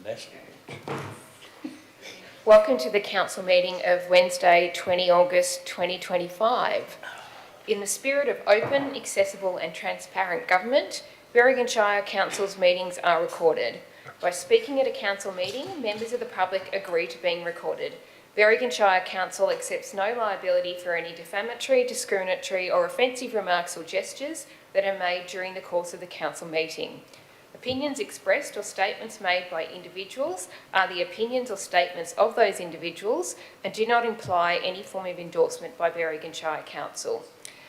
national. Welcome to the council meeting of Wednesday, 20 August 2025. In the spirit of open, accessible and transparent government, Berrigan Shire Council's meetings are recorded. By speaking at a council meeting, members of the public agree to being recorded. Berrigan Shire Council accepts no liability for any defamatory, discriminatory or offensive remarks or gestures that are made during the course of the council meeting. Opinions expressed or statements made by individuals are the opinions or statements of those individuals and do not imply any form of endorsement by Berrigan Shire Council.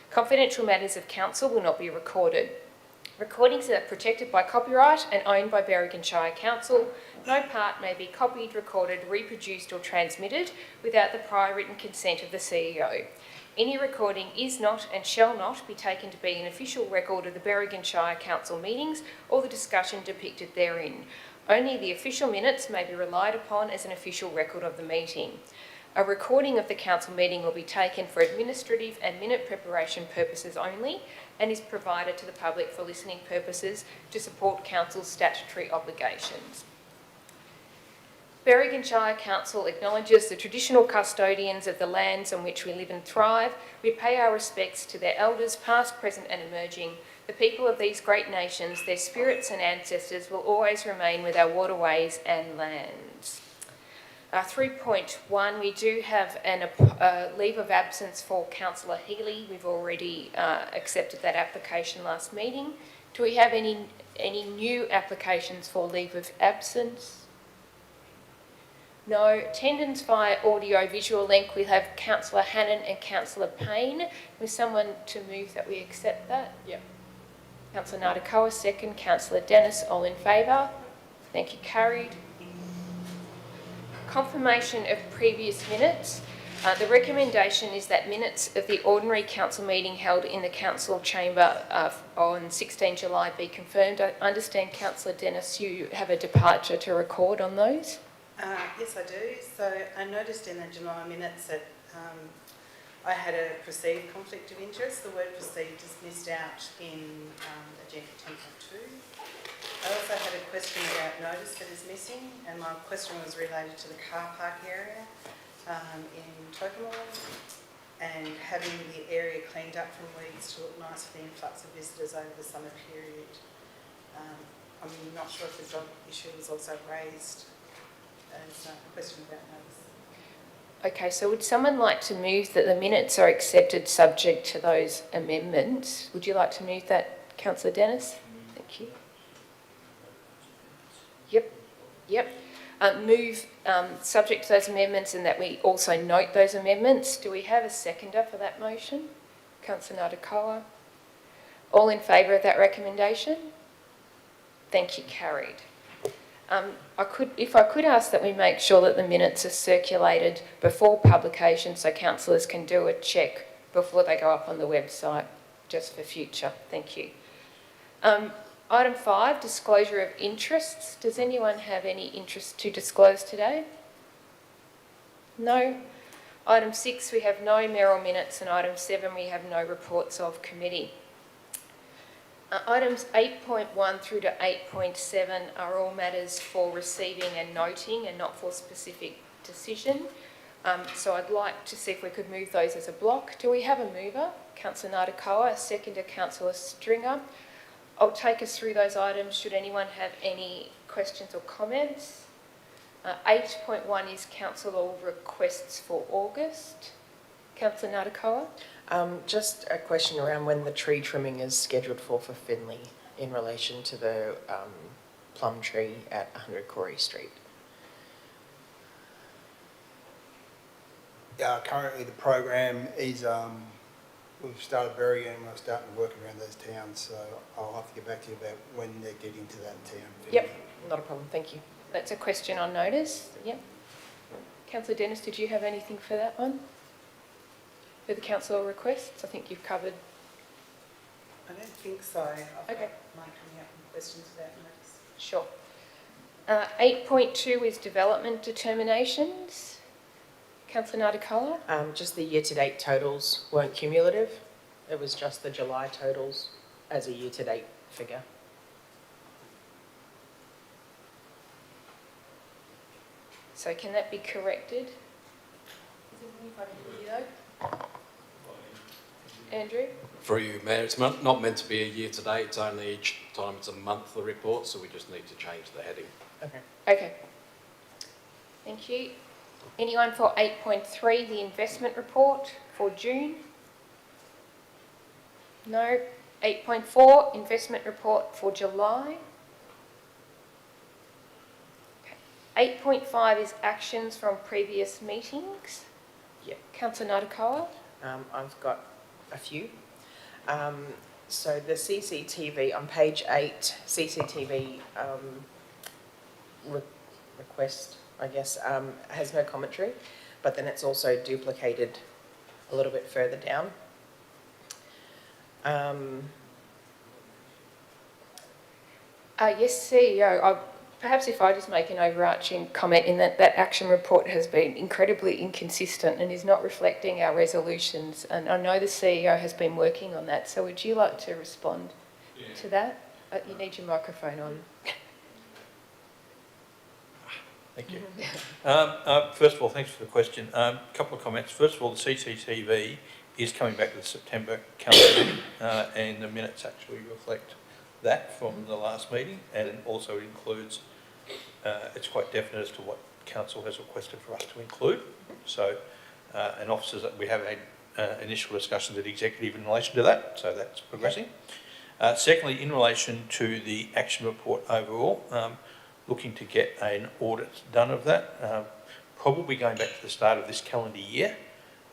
Confidential matters of council will not be recorded. Recordings are protected by copyright and owned by Berrigan Shire Council. No part may be copied, recorded, reproduced or transmitted without the prior written consent of the CEO. Any recording is not and shall not be taken to be an official record of the Berrigan Shire Council meetings or the discussion depicted therein. Only the official minutes may be relied upon as an official record of the meeting. A recording of the council meeting will be taken for administrative and minute preparation purposes only and is provided to the public for listening purposes to support council's statutory obligations. Berrigan Shire Council acknowledges the traditional custodians of the lands on which we live and thrive. We pay our respects to their elders, past, present and emerging. The people of these great nations, their spirits and ancestors will always remain with our waterways and lands. 3.1, we do have a leave of absence for Councillor Healy. We've already accepted that application last meeting. Do we have any new applications for leave of absence? No. Attendance via audio-visual link, we have Councillor Hannon and Councillor Payne. With someone to move that we accept that? Yep. Councillor Nardikoa, second. Councillor Dennis, all in favour? Thank you, carried. Confirmation of previous minutes. The recommendation is that minutes of the ordinary council meeting held in the council chamber on 16 July be confirmed. I understand, Councillor Dennis, you have a departure to record on those? Yes, I do. So I noticed in the July minutes that I had a perceived conflict of interest. The word perceived is missed out in Agenda 10.2. I also had a question about notice that is missing, and my question was related to the car park area in Tokemore and having the area cleaned up from weeds to look nice for the influx of visitors over the summer period. I'm not sure if the dog issue was also raised. As a question about notice. Okay, so would someone like to move that the minutes are accepted subject to those amendments? Would you like to move that, Councillor Dennis? Thank you. Yep. Move subject to those amendments and that we also note those amendments. Do we have a seconder for that motion? Councillor Nardikoa. All in favour of that recommendation? Thank you, carried. If I could ask that we make sure that the minutes are circulated before publication so councillors can do a check before they go up on the website, just for future. Thank you. Item 5, disclosure of interests. Does anyone have any interest to disclose today? No. Item 6, we have no mayoral minutes, and item 7, we have no reports of committee. Items 8.1 through to 8.7 are all matters for receiving and noting and not for specific decision. So I'd like to see if we could move those as a block. Do we have a mover? Councillor Nardikoa, a seconder, Councillor Stringer. I'll take us through those items should anyone have any questions or comments. 8.1 is council requests for August. Councillor Nardikoa. Just a question around when the tree trimming is scheduled for Finley in relation to the plum tree at 100 Corey Street. Currently the program is, we've started Berrigan and we're starting to work around those towns, so I'll have to get back to you about when they're getting to that town. Yep, not a problem, thank you. That's a question on notice, yep. Councillor Dennis, did you have anything for that one? For the council requests? I think you've covered. I don't think so. Okay. Mine coming up with questions about notice. Sure. 8.2 is development determinations. Councillor Nardikoa. Just the year-to-date totals weren't cumulative. It was just the July totals as a year-to-date figure. So can that be corrected? Is everybody with you though? Andrew? For you, Mayor, it's not meant to be a year to date, it's only each time it's a monthly report, so we just need to change the heading. Okay. Okay. Thank you. Anyone for 8.3, the investment report for June? No. 8.4, investment report for July? Okay. 8.5 is actions from previous meetings. Yep. Councillor Natikoa? I've got a few. So the CCTV, on page 8, CCTV request, I guess, has no commentary, but then it's also duplicated a little bit further down. Yes, CEO. Perhaps if I just make an overarching comment in that action report has been incredibly inconsistent and is not reflecting our resolutions. And I know the CEO has been working on that. So would you like to respond to that? You need your microphone on. Thank you. First of all, thanks for the question. A couple of comments. First of all, the CCTV is coming back to the September calendar meeting, and the minutes actually reflect that from the last meeting, and it also includes, it's quite definite as to what council has requested for us to include. So, and officers, that we have had initial discussions with the executive in relation to that, so that's progressing. Secondly, in relation to the action report overall, looking to get an audit done of that, probably going back to the start of this calendar year,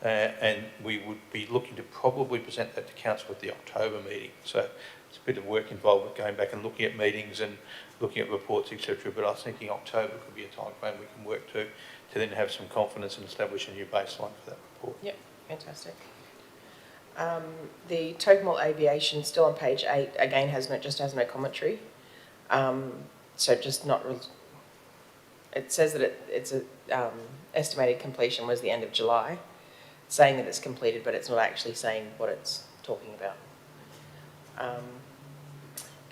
and we would be looking to probably present that to council at the October meeting. So it's a bit of work involved with going back and looking at meetings and looking at reports, etc. But I was thinking October could be a time frame we can work to then have some confidence and establish a new baseline for that report. Yep, fantastic. The Tocumwal Aviation, still on page 8, again has no commentary. So just not. It says that it's a estimated completion was the end of July, saying that it's completed, but it's not actually saying what it's talking about.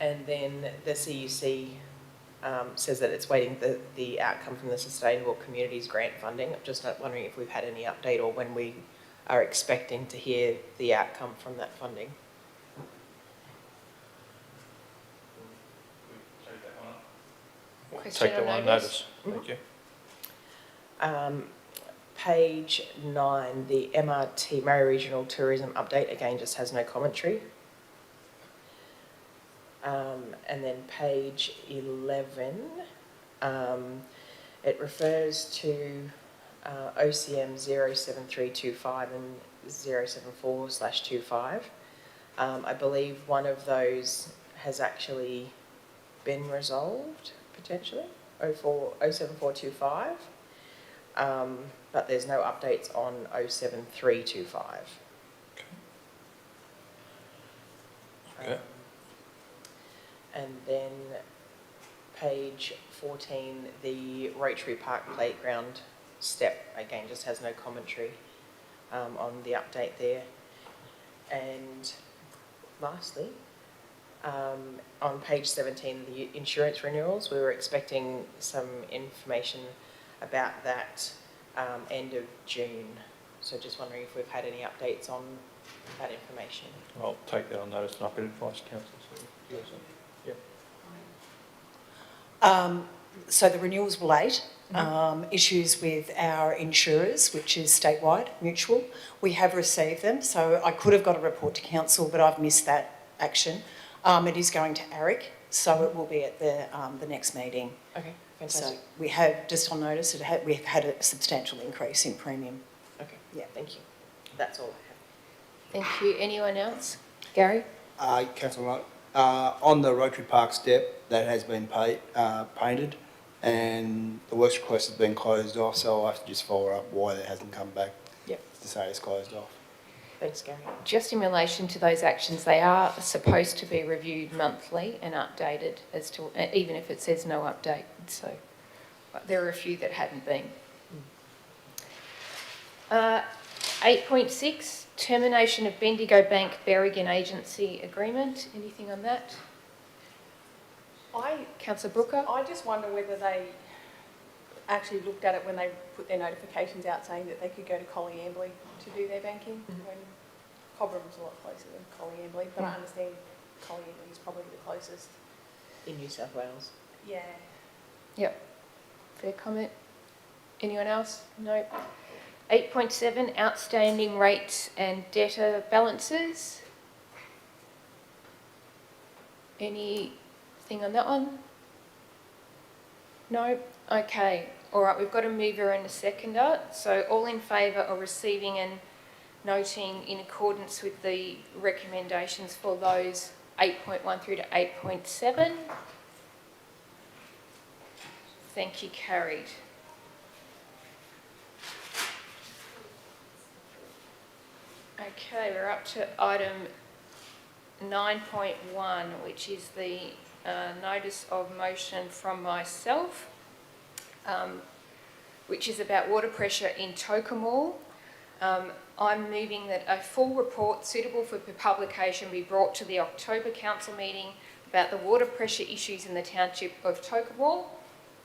And then the CUC says that it's waiting the outcome from the Sustainable Communities Grant funding. I'm just wondering if we've had any update or when we are expecting to hear the outcome from that funding. Question Take that on one on notice. notice. Thank you. Page 9, the MRT, Murray Regional Tourism Update, again just has no commentary. And then page 11, it refers to OCM 07325 and 074/25. I believe one of those has actually been resolved, potentially, 07425, but there's no updates on 07325. Okay. And then page 14, the Rotary Park Playground step, again, just has no commentary on the update there. And lastly, on page 17, the insurance renewals, we were expecting some information about that end of June. So just wondering if we've had any updates on that information. I'll take that on notice and I can advise council. So, yes, yeah. So the renewals were late. Issues with our insurers, which is statewide, Mutual. We have received them, so I could have got a report to council, but I've missed that action. It is going to ARIC, so it will be at the next meeting. Okay, fantastic. So we have, just on notice, we've had a substantial increase in premium. Okay, Yeah. thank you. That's all I have. Thank you. Anyone else? Gary? Councillor Knight, on the Rotary Park step, that has been painted and the works request has been closed off, so I'll have to just follow up why that hasn't come back Yep. to say it's closed off. Thanks, Gary. Just in relation to those actions, they are supposed to be reviewed monthly and updated as to, even if it says no update. So but there are a few that hadn't been. 8.6, termination of Bendigo Bank Berrigan Agency Agreement. Anything on that? Councillor Brooker? I just wonder whether they actually looked at it when they put their notifications out saying that they could go to Collyambly to do their banking. When Cobram's a lot closer than Collyambly, but I understand Collyambly is probably the closest. In New South Wales. Yeah. Yep. Fair comment. Anyone else? No. 8.7, outstanding rates and debtor balances. Anything on that one? No? Okay. All right, we've got a mover and a seconder. So all in favour of receiving and noting in accordance with the recommendations for those 8.1 through to 8.7. Thank you, carried. Okay, we're up to item 9.1, which is the notice of motion from myself, which is about water pressure in Tocumwal. I'm moving that a full report suitable for publication be brought to the October council meeting about the water pressure issues in the township of Tocumwal.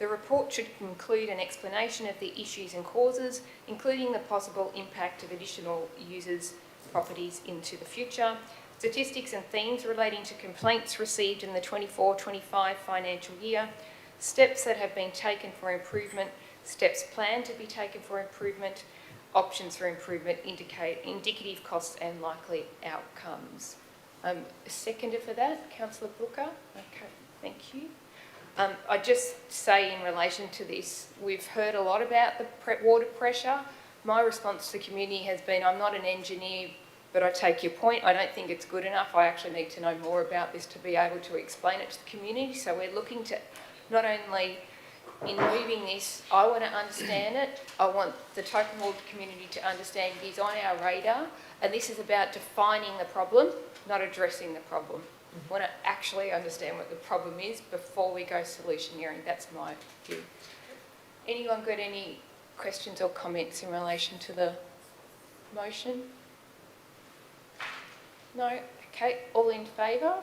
The report should include an explanation of the issues and causes, including the possible impact of additional users' properties into the future, statistics and themes relating to complaints received in the 24-25 financial year, steps that have been taken for improvement, steps planned to be taken for improvement, options for improvement, indicative costs and likely outcomes. A seconder for that, Councillor Brooker. Okay, thank you. I just say in relation to this, we've heard a lot about the water pressure. My response to the community has been, I'm not an engineer, but I take your point. I don't think it's good enough. I actually need to know more about this to be able to explain it to the community. So we're looking to not only in moving this, I want to understand it. I want the Tocumwal community to understand it is on our radar. And this is about defining the problem, not addressing the problem. I want to actually understand what the problem is before we go solutioneering. That's my view. Anyone got any questions or comments in relation to the motion? No? Okay, all in favour?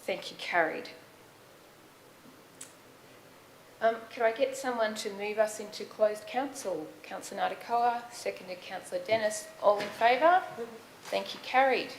Thank you, carried. Could I get someone to move us into closed council? Councillor Nardikoa, seconded Councillor Dennis. All in favour? Thank you, carried.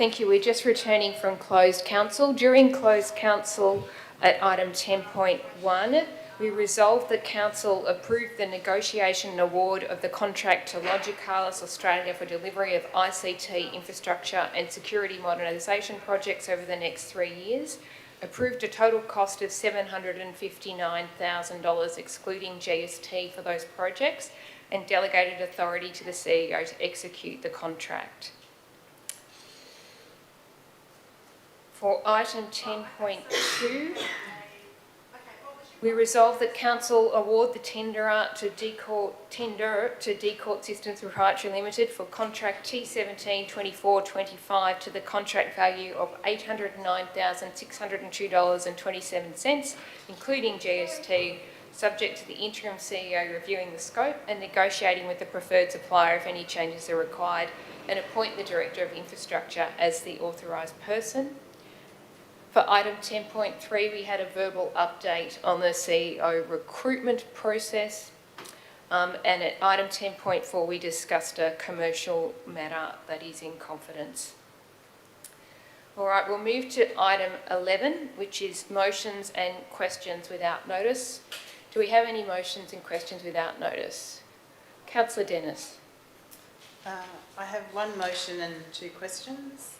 Thank you. We're just returning from closed council. During closed council at item 10.1, we resolved that council approved the negotiation and award of the contract to Logicalis Australia for delivery of ICT infrastructure and security modernisation projects over the next 3 years, approved a total cost of $759,000 excluding GST for those projects, and delegated authority to the CEO to execute the contract. For item 10.2, we resolve that council award the tenderer to Decourt Systems Proprietary Limited for contract T17 2425 to the contract value of $809,602.27, including GST, subject to the interim CEO reviewing the scope and negotiating with the preferred supplier if any changes are required, and appoint the Director of Infrastructure as the authorised person. For item 10.3, we had a verbal update on the CEO recruitment process. And at item 10.4, we discussed a commercial matter that is in confidence. All right, we'll move to item 11, which is motions and questions without notice. Do we have any motions and questions without notice? Councillor Dennis. I have one motion and 2 questions.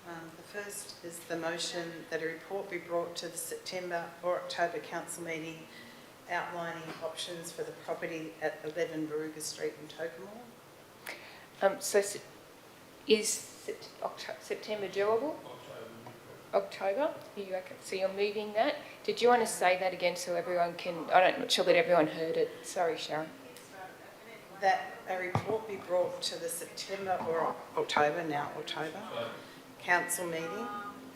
The first is the motion that a report be brought to the September or October council meeting outlining options for the property at 11 Baruga Street in Tocumwal. Is September doable? October? Are you okay? So you're moving that. Did you want to say that again so everyone can, I'm not sure that everyone heard it. Sorry, Sharon. That a report be brought to the September or October council meeting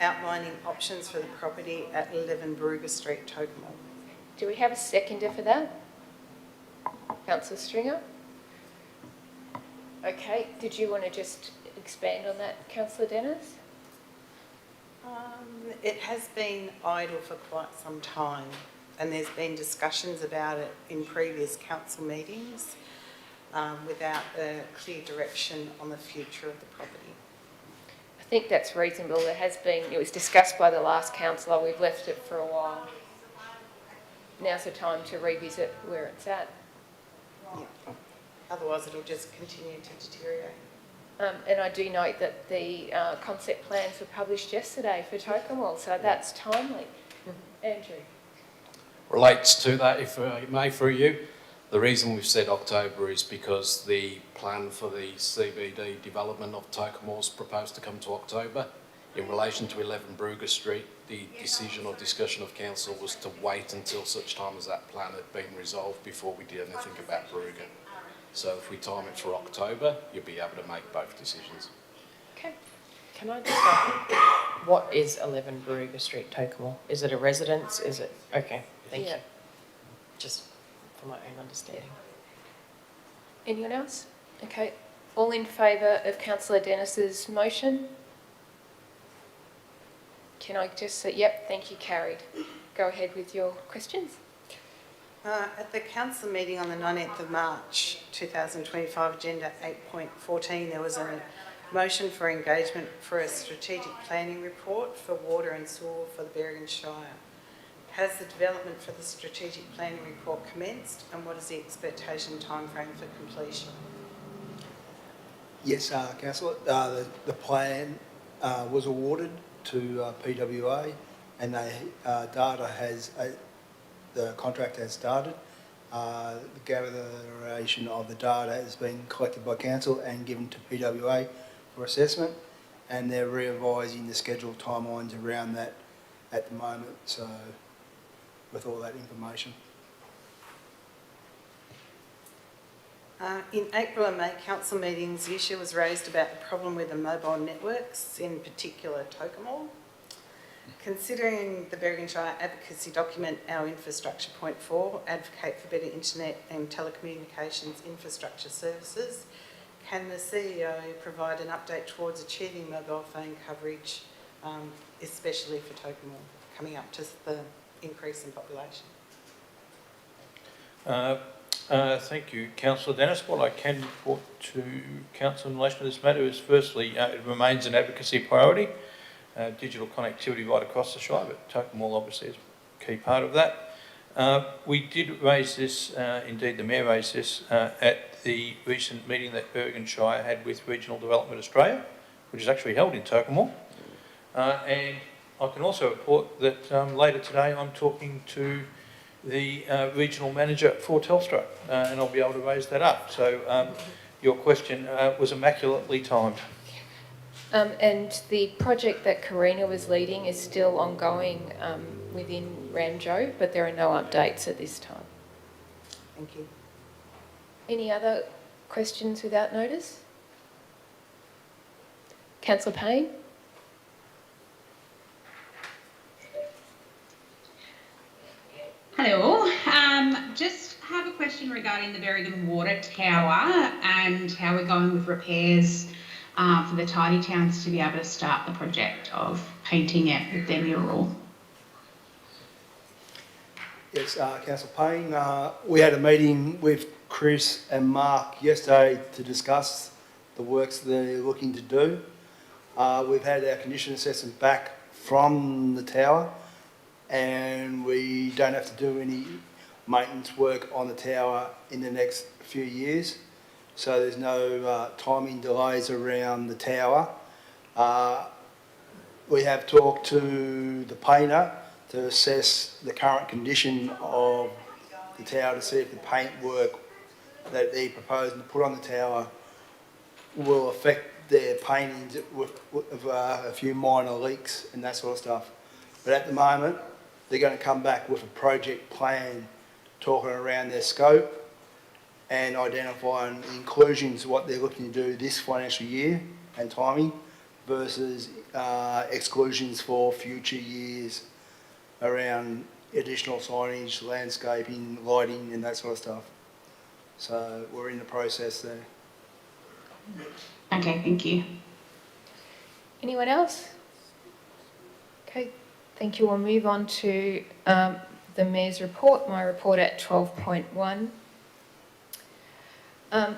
outlining options for the property at 11 Baruga Street, Tocumwal. Do we have a seconder for that? Councillor Stringer? Okay, did you want to just expand on that, Councillor Dennis? It has been idle for quite some time, and there's been discussions about it in previous council meetings without a clear direction on the future of the property. I think that's reasonable. It was discussed by the last councillor. We've left it for a while. Now's the time to revisit where it's at. Yeah. Otherwise, it'll just continue to deteriorate. And I do note that the concept plans were published yesterday for Tocumwal, so that's timely. Andrew. Relates to that, if I may, through you. The reason we've said October is because the plan for the CBD development of Tocumwal is proposed to come to October. In relation to 11 Baruga Street, the decision or discussion of council was to wait until such time as that plan had been resolved before we did anything about Baruga. So if we time it for October, you'll be able to make both decisions. Okay. Can I just ask, what is 11 Baruga Street, Tocumwal? Is it a residence? Is it? Okay, thank you. Just for my own understanding. Anyone else? Okay. All in favour of Councillor Dennis's motion? Can I just say, yep, thank you, carried. Go ahead with your questions. At the council meeting on the 19th of March 2025, agenda 8.14, there was a motion for engagement for a strategic planning report for water and sewer for the Berrigan Shire. Has the development for the strategic planning report commenced, and what is the expectation timeframe for completion? Yes, Councillor, the plan was awarded to PWA, and the contract has started. The gatheration of the data has been collected by council and given to PWA for assessment, and they're revising the scheduled timelines around that at the moment, so with all that information. In April and May council meetings, the issue was raised about the problem with the mobile networks, in particular Tocumwal. Considering the Berrigan Shire advocacy document, Our Infrastructure Point 4, advocate for better internet and telecommunications infrastructure services, can the CEO provide an update towards achieving mobile phone coverage, especially for Tocumwal, coming up to the increase in population? Thank you, Councillor Dennis. What I can report to Council in relation to this matter is firstly, it remains an advocacy priority. Digital connectivity right across the Shire, but Tokyo Mall obviously is a key part of that. We did raise this, indeed the Mayor raised this, at the recent meeting that Berwick Shire had with Regional Development Australia, which is actually held in Tokyo Mall. And I can also report that later today I'm talking to the regional manager for Telstra, and I'll be able to raise that up. So your question was immaculately timed. And the project that Karina was leading is still ongoing within Ramjo, but there are no updates at this time. Thank you. Any other questions without notice? Councillor Payne? Hello, just have a question regarding the Berrigan Water Tower and how we're going with repairs for the Tidy Towns to be able to start the project of painting it with their mural. Yes, Councillor Payne, we had a meeting with Chris and Mark yesterday to discuss the works they're looking to do. We've had our condition assessment back from the tower, and we don't have to do any maintenance work on the tower in the next few years. So there's no timing delays around the tower. We have talked to the painter to assess the current condition of the tower to see if the paint work that they're proposing to put on the tower will affect their paintings with a few minor leaks and that sort of stuff. But at the moment, they're going to come back with a project plan talking around their scope and identifying the inclusions, what they're looking to do this financial year and timing versus exclusions for future years around additional signage, landscaping, lighting and that sort of stuff. So we're in the process there. Okay, thank you. Anyone else? Okay, thank you. We'll move on to the Mayor's report, my report at 12.1.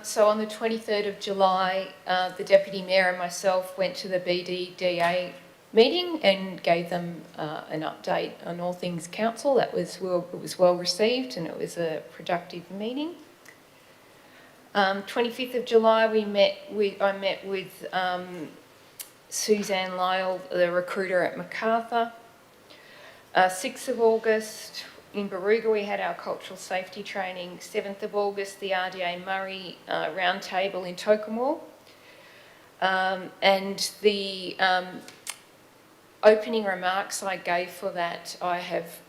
So on the 23rd of July, the Deputy Mayor and myself went to the BDDA meeting and gave them an update on all things council. It was well received and it was a productive meeting. 25th of July, I met with Suzanne Lyle, the recruiter at Macarthur. 6th of August, in Barooga, we had our cultural safety training. 7th of August, the RDA Murray roundtable in Tokyo Mall. And the opening remarks I gave for that, I have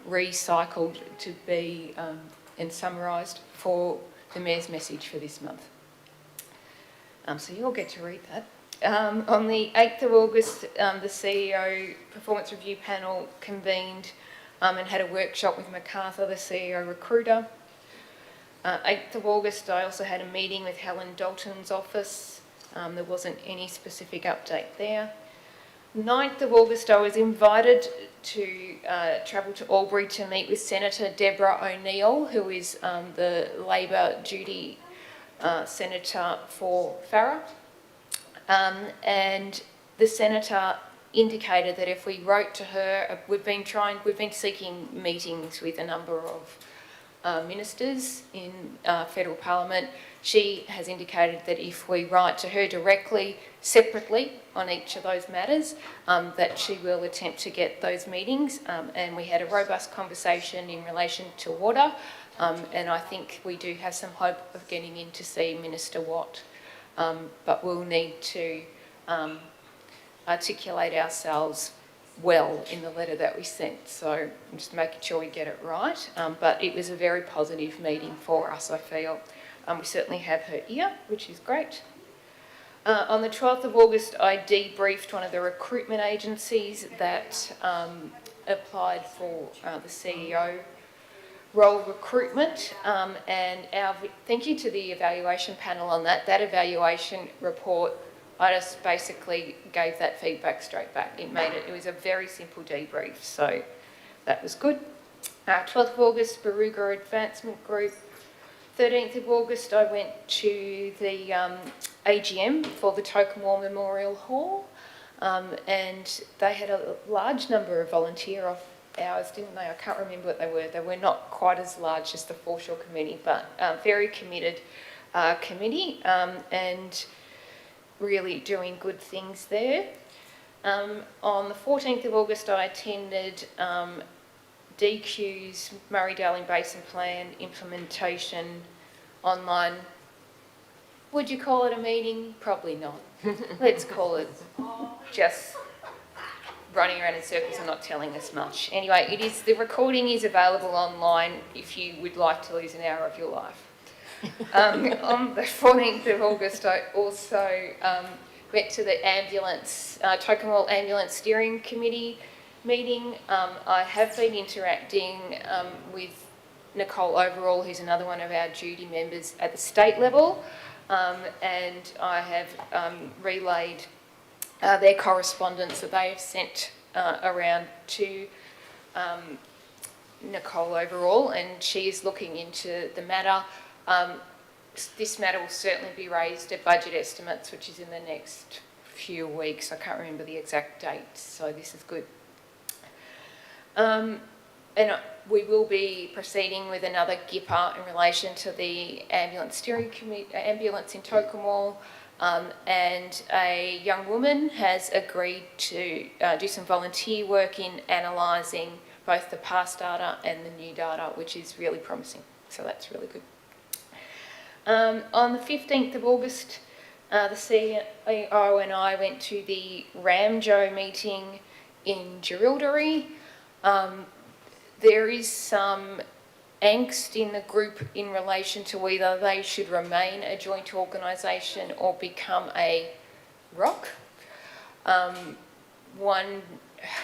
recycled to be and summarised for the Mayor's message for this month. So you'll get to read that. On the 8th of August, the CEO Performance Review Panel convened and had a workshop with Macarthur, the CEO recruiter. 8th of August, I also had a meeting with Helen Dalton's office. There wasn't any specific update there. 9th of August, I was invited to travel to Albury to meet with Senator Deborah O'Neill, who is the Labor duty senator for Farrer. And the senator indicated that if we wrote to her, we've been seeking meetings with a number of ministers in federal parliament. She has indicated that if we write to her directly, separately on each of those matters, that she will attempt to get those meetings. And we had a robust conversation in relation to water, and I think we do have some hope of getting in to see Minister Watt, but we'll need to articulate ourselves well in the letter that we sent. So I'm just making sure we get it right. But it was a very positive meeting for us, I feel. We certainly have her ear, which is great. On the 12th of August, I debriefed one of the recruitment agencies that applied for the CEO role recruitment, and thank you to the evaluation panel on that. That evaluation report, I just basically gave that feedback straight back. It was a very simple debrief, so that was good. 12th of August, Barooga Advancement Group. 13th of August, I went to the AGM for the Tokemore Memorial Hall, and they had a large number of volunteer hours, didn't they? I can't remember what they were. They were not quite as large as the Foreshore Committee, but very committed committee, and really doing good things there. On the 14th of August, I attended DQ's Murray-Darling Basin Plan implementation online. Would you call it a meeting? Probably not. Let's call it just running around in circles and not telling us much. Anyway, the recording is available online if you would like to lose an hour of your life. On the 14th of August, I also went to the Tokemore Ambulance Steering Committee meeting. I have been interacting with Nicole Overall, who's another one of our duty members at the state level, and I have relayed their correspondence that they have sent around to Nicole Overall, and she is looking into the matter. This matter will certainly be raised at budget estimates, which is in the next few weeks. I can't remember the exact date, so this is good. And we will be proceeding with another GIPA in relation to the ambulance steering committee, ambulance in Tokemore, and a young woman has agreed to do some volunteer work in analysing both the past data and the new data, which is really promising. So that's really good. On the 15th of August, the CEO and I went to the Ramjo meeting in Jerilderie. There is some angst in the group in relation to whether they should remain a joint organisation or become a ROC.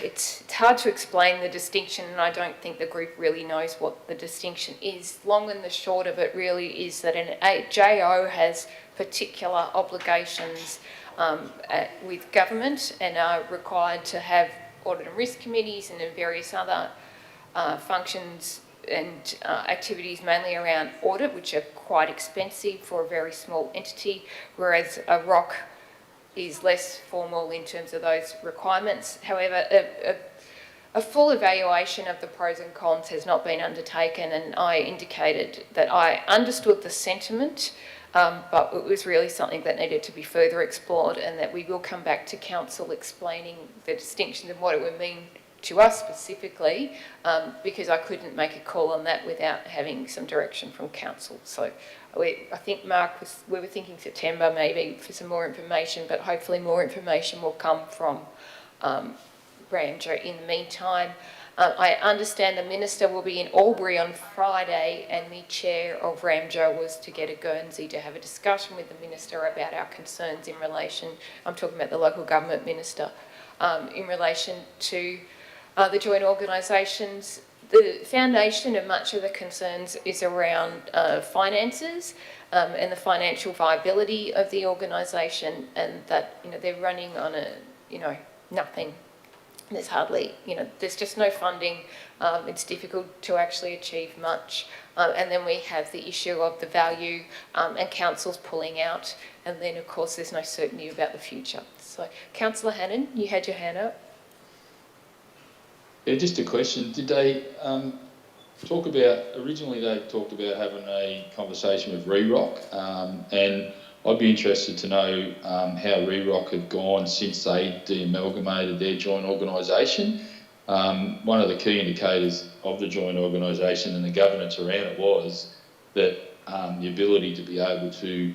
It's hard to explain the distinction, and I don't think the group really knows what the distinction is. Long and the short of it really is that an JO has particular obligations with government and are required to have audit and risk committees and various other functions and activities mainly around audit, which are quite expensive for a very small entity, whereas a ROC is less formal in terms of those requirements. However, a full evaluation of the pros and cons has not been undertaken, and I indicated that I understood the sentiment, but it was really something that needed to be further explored, and that we will come back to council explaining the distinctions and what it would mean to us specifically, because I couldn't make a call on that without having some direction from council. So I think we were thinking September maybe for some more information, but hopefully more information will come from Ramjo in the meantime. I understand the Minister will be in Albury on Friday, and the chair of Ramjo was to get a Guernsey to have a discussion with the Minister about our concerns in relation, I'm talking about the local government minister, in relation to the joint organisations. The foundation of much of the concerns is around finances and the financial viability of the organisation, and that they're running on nothing. There's hardly, there's just no funding. It's difficult to actually achieve much. And then we have the issue of the value and councils pulling out. And then, of course, there's no certainty about the future. So, Councillor Hannan, you had your hand up. Yeah, just a question. Did they originally they talked about having a conversation with REROC, and I'd be interested to know how REROC had gone since they de-amalgamated their joint organisation. One of the key indicators of the joint organisation and the governance around it was that the ability to be able to,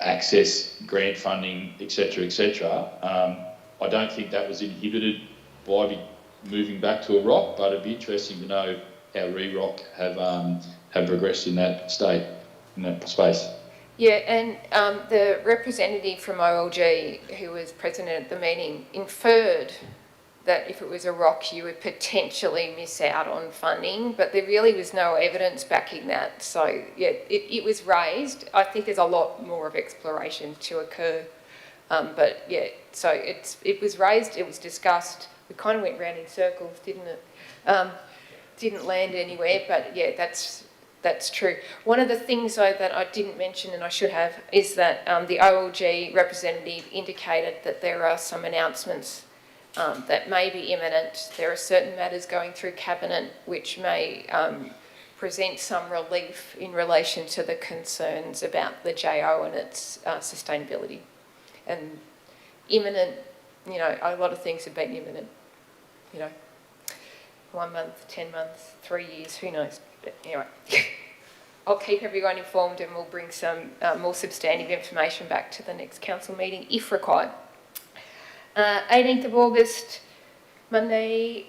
access grant funding, etc., etc. I don't think that was inhibited by moving back to a ROC, but it'd be interesting to know how REROC have progressed in that state, in that space. Yeah, and the representative from OLG, who was present at the meeting, inferred that if it was a ROC, you would potentially miss out on funding, but there really was no evidence backing that. So, yeah, it was raised. I think there's a lot more of exploration to occur. But, yeah, so it was raised, it was discussed. We kind of went round in circles, didn't it? Didn't land anywhere, but, yeah, that's That's true. One of the things though that I didn't mention, and I should have, is that the OLG representative indicated that there are some announcements that may be imminent. There are certain matters going through Cabinet which may present some relief in relation to the concerns about the JO and its sustainability. And imminent, you know, a lot of things have been imminent, you know, 1 month, 10 months, 3 years, who knows. But anyway, I'll keep everyone informed and we'll bring some more substantive information back to the next council meeting if required. 18th of August, Monday,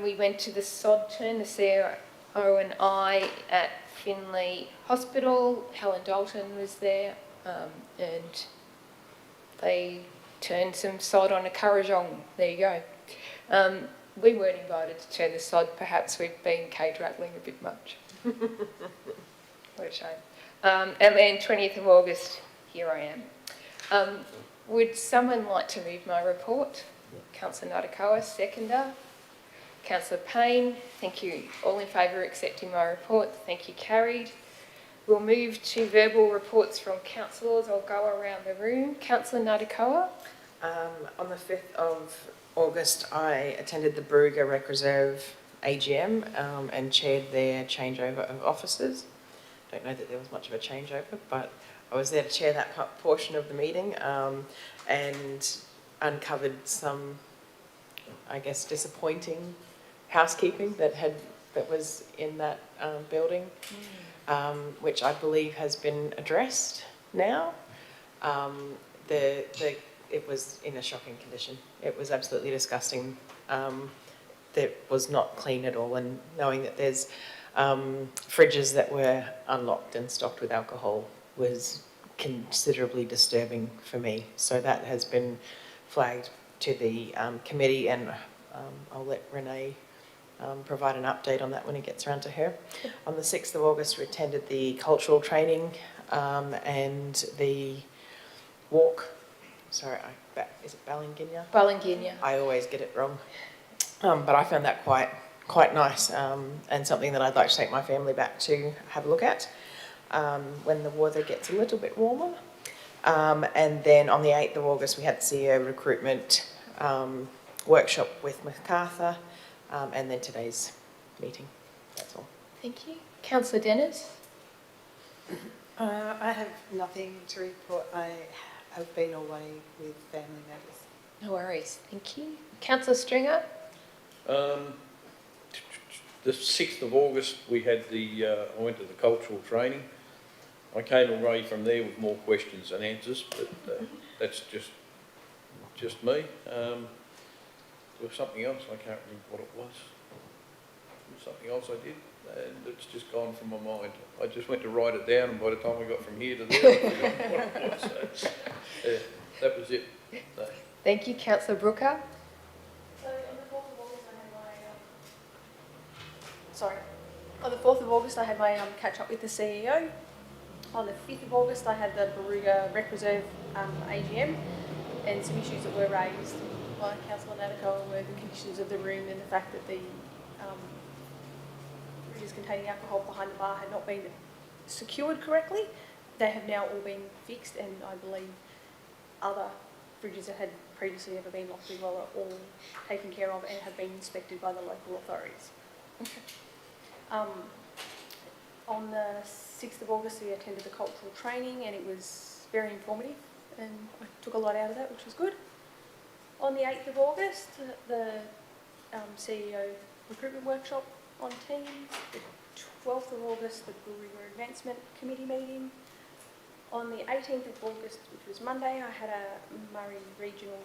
we went to the sod turn, the CEO and I, at Finley Hospital. Helen Dalton was there and they turned some sod on a currajong. There you go. We weren't invited to turn the sod. Perhaps we've been cage rattling a bit much. What a shame. And then 20th of August, here I am. Would someone like to move my report? Councillor Natikoa, seconder. Councillor Payne, thank you. All in favour of accepting my report? Thank you, carried. We'll move to verbal reports from councillors. I'll go around the room. Councillor Natikoa. On the 5th of August, I attended the Brugger Rec Reserve AGM and chaired their changeover of officers. Don't know that there was much of a changeover, but I was there to chair that portion of the meeting and uncovered some, I guess, disappointing housekeeping that was in that building, which I believe has been addressed now. It was in a shocking condition. It was absolutely disgusting. That was not clean at all, and knowing that there's fridges that were unlocked and stocked with alcohol was considerably disturbing for me. So that has been flagged to the committee, and I'll let Renee provide an update on that when it gets around to her. On the 6th of August, we attended the cultural training and the walk. Sorry, is it Ballinginya? Ballinginya. I always get it wrong. But I found that quite nice and something that I'd like to take my family back to have a look at when the weather gets a little bit warmer. And then on the 8th of August, we had the CEO recruitment workshop with MacArthur, and then today's meeting. That's all. Thank you. Councillor Dennis. I have nothing to report. I have been away with family matters. No worries. Thank you. Councillor Stringer. The 6th of August, we had I went to the cultural training. I came away from there with more questions than answers, but that's just me. There was something else, I can't remember what it was. There was something else I did, and it's just gone from my mind. I just went to write it down, and by the time I got from here to there, I forgot what it was. So, that was it. So. Thank you. Councillor Brooker. On the 4th of August, I had my catch up with the CEO. On the 5th of August, I had the Barooga Rec Reserve AGM, and some issues that were raised by Councillor Natikoa were the conditions of the room and the fact that the fridges containing alcohol behind the bar had not been secured correctly. They have now all been fixed, and I believe other fridges that had previously never been locked as well are all taken care of and have been inspected by the local authorities. Okay. On the 6th of August, we attended the cultural training, and it was very informative, and I took a lot out of that, which was good. On the 8th of August, the CEO recruitment workshop on Teams. The 12th of August, the Barooga Advancement Committee meeting. On the 18th of August, which was Monday, I had a Murray Regional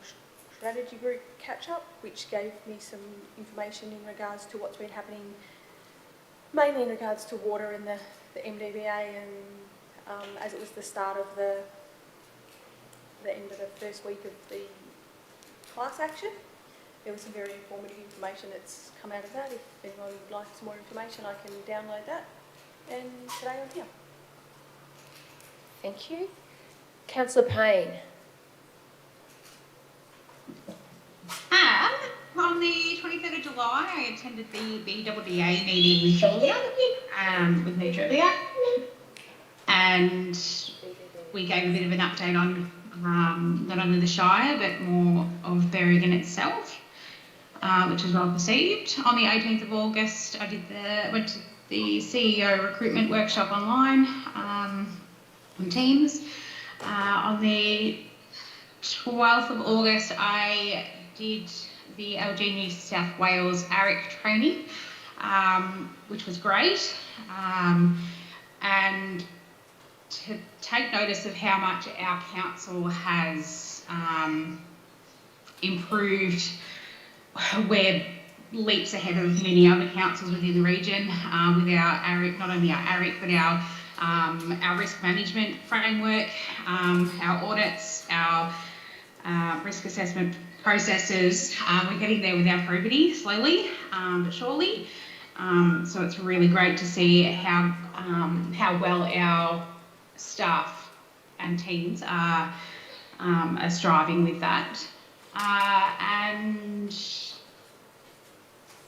Strategy Group catch-up, which gave me some information in regards to what's been happening, mainly in regards to water in the MDBA, and as it was the start of the end of the first week of the class action, there was some very informative information that's come out of that. If anyone would like some more information, I can download that. And today I'm here. Thank you. Councillor Payne. On the 23rd of July, I attended the BWDA meeting with Julia, with me, Julia, and we gave a bit of an update on not only the Shire but more of Berrigan itself, which was well received. On the 18th of August, I went to the CEO recruitment workshop online on Teams. On the 12th of August, I did the LG New South Wales ARIC training, which was great. And to take notice of how much our council has improved, we're leaps ahead of many other councils within the region with our ARIC, not only our ARIC, but our risk management framework, our audits, our risk assessment processes. We're getting there with our probity slowly but surely. So it's really great to see how well our staff and teams are striving with that. And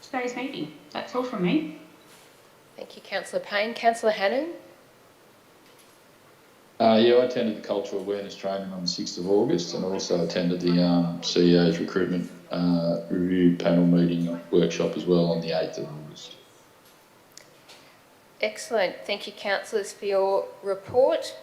today's meeting. That's all from me. Thank you, Councillor Payne. Councillor Hannan? Yeah, I attended the cultural awareness training on the 6th of August and also attended the CEO's recruitment review panel meeting workshop as well on the 8th of August. Excellent. Thank you, councillors, for your report.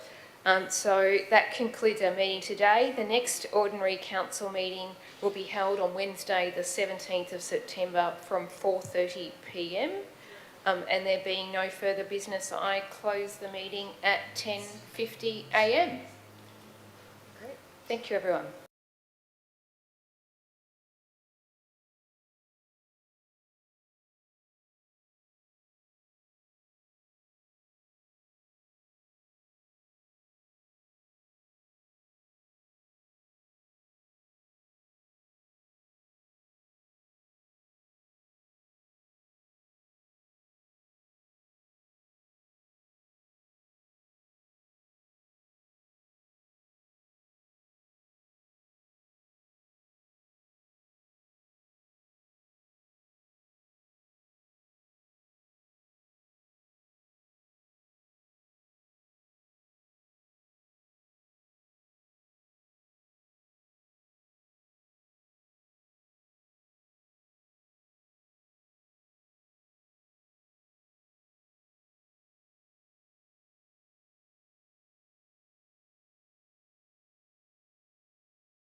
So that concludes our meeting today. The next ordinary council meeting will be held on Wednesday, the 17th of September from 4:30 p.m. And there being no further business, I close the meeting at 10:50 a.m. Great. Thank you, everyone.